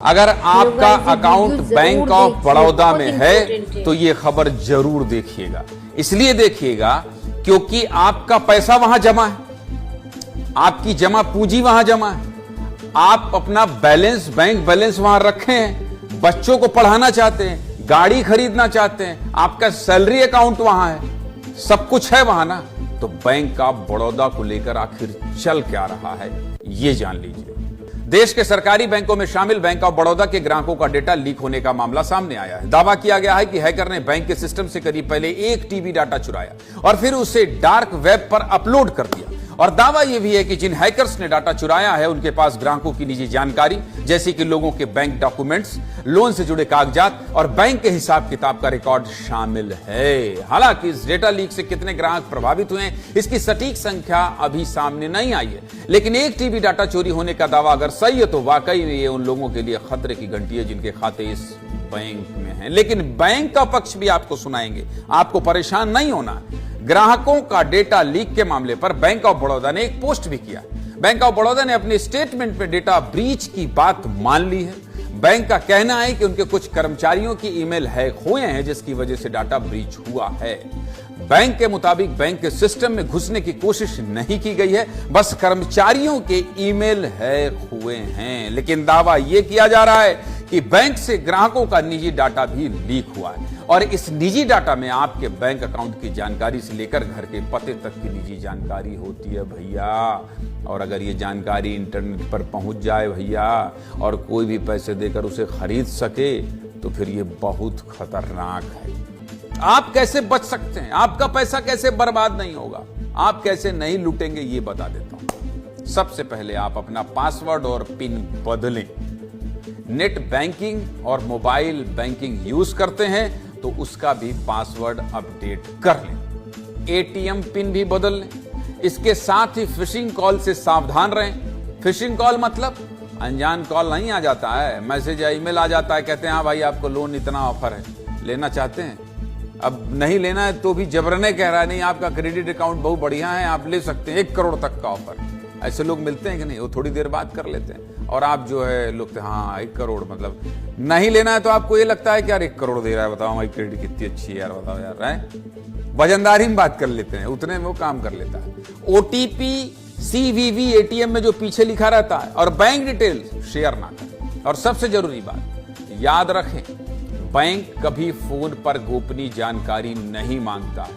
अगर आपका account bank of Baroda में है तो ये खबर जरूर देखिएगा। इसलिए देखिएगा क्योंकि आपका पैसा वहां जमा है, आपकी जमा पूंजी वहां जमा है, आप अपना बैलेंस, बैंक बैलेंस वहां रखे हैं, बच्चों को पढ़ाना चाहते हैं, गाड़ी खरीदना चाहते हैं, आपका सैलरी अकाउंट वहां है, सब कुछ है वहां ना। तो बैंक ऑफ बड़ौदा को लेकर आखिर चल क्या रहा है ये जान लीजिए। देश के सरकारी बैंकों में शामिल बैंक ऑफ बड़ौदा के ग्राहकों का डेटा लीक होने का मामला सामने आया है। दावा किया गया है कि हैकर ने बैंक के सिस्टम से करीब पहले 1 TB डाटा चुराया और फिर उसे डार्क वेब पर अपलोड कर दिया। और दावा यह भी है कि जिन हैकर्स ने डाटा चुराया है उनके पास ग्राहकों की निजी जानकारी जैसे कि लोगों के बैंक डॉक्यूमेंट्स, लोन से जुड़े कागजात और बैंक के हिसाब किताब का रिकॉर्ड शामिल है। हालांकि इस डेटा लीक से कितने ग्राहक प्रभावित हुए इसकी सटीक संख्या अभी सामने नहीं आई है, लेकिन 1 TB डाटा चोरी होने का दावा अगर सही है तो वाकई में ये उन लोगों के लिए खतरे की घंटी है जिनके खाते इस बैंक में हैं। लेकिन बैंक का पक्ष भी आपको सुनाएंगे, आपको परेशान नहीं होना। ग्राहकों का डेटा लीक के मामले पर बैंक ऑफ बड़ौदा ने एक पोस्ट भी किया। बैंक ऑफ बड़ौदा ने अपने स्टेटमेंट में डेटा ब्रीच की बात मान ली है। बैंक का कहना है कि उनके कुछ कर्मचारियों की ईमेल हैक हुए हैं जिसकी वजह से डाटा ब्रीच हुआ है। बैंक के मुताबिक बैंक के सिस्टम में घुसने की कोशिश नहीं की गई है, बस कर्मचारियों के ईमेल हैक हुए हैं। लेकिन दावा यह किया जा रहा है कि बैंक से ग्राहकों का निजी डाटा भी लीक हुआ है और इस निजी डाटा में आपके बैंक अकाउंट की जानकारी से लेकर घर के पते तक की निजी जानकारी होती है भैया। और अगर ये जानकारी इंटरनेट पर पहुंच जाए भैया और कोई भी पैसे देकर उसे खरीद सके तो फिर ये बहुत खतरनाक है। आप कैसे बच सकते हैं, आपका पैसा कैसे बर्बाद नहीं होगा, आप कैसे नहीं लूटेंगे ये बता देता हूं। सबसे पहले आप अपना पासवर्ड और पिन बदलें। नेट बैंकिंग और मोबाइल बैंकिंग यूज करते हैं तो उसका भी पासवर्ड अपडेट कर लें। ATM पिन भी बदल लें। इसके साथ ही फिशिंग कॉल से सावधान रहें। फिशिंग कॉल मतलब अनजान कॉल नहीं आ जाता है, मैसेज या ईमेल आ जाता है, कहते हैं हाँ भाई आपको लोन इतना ऑफर है, लेना चाहते हैं। अब नहीं लेना है तो भी जबरने कह रहा है नहीं आपका क्रेडिट अकाउंट बहुत बढ़िया है, आप ले सकते हैं, 1 करोड़ तक का ऑफर। ऐसे लोग मिलते हैं कि नहीं, वो थोड़ी देर बाद कर लेते हैं और आप जो है लोग हाँ 1 करोड़ मतलब नहीं लेना है तो आपको ये लगता है कि यार 1 करोड़ दे रहा है, बताओ हमारी क्रेडिट कितनी अच्छी है यार, बताओ यार, है वजनदारी में बात कर लेते हैं, उतने में वो काम कर लेता है। OTP CVV ATM में जो पीछे लिखा रहता है और बैंक डिटेल्स शेयर ना करें। और सबसे जरूरी बात याद रखें, बैंक कभी फोन पर गोपनीय जानकारी नहीं मांगता।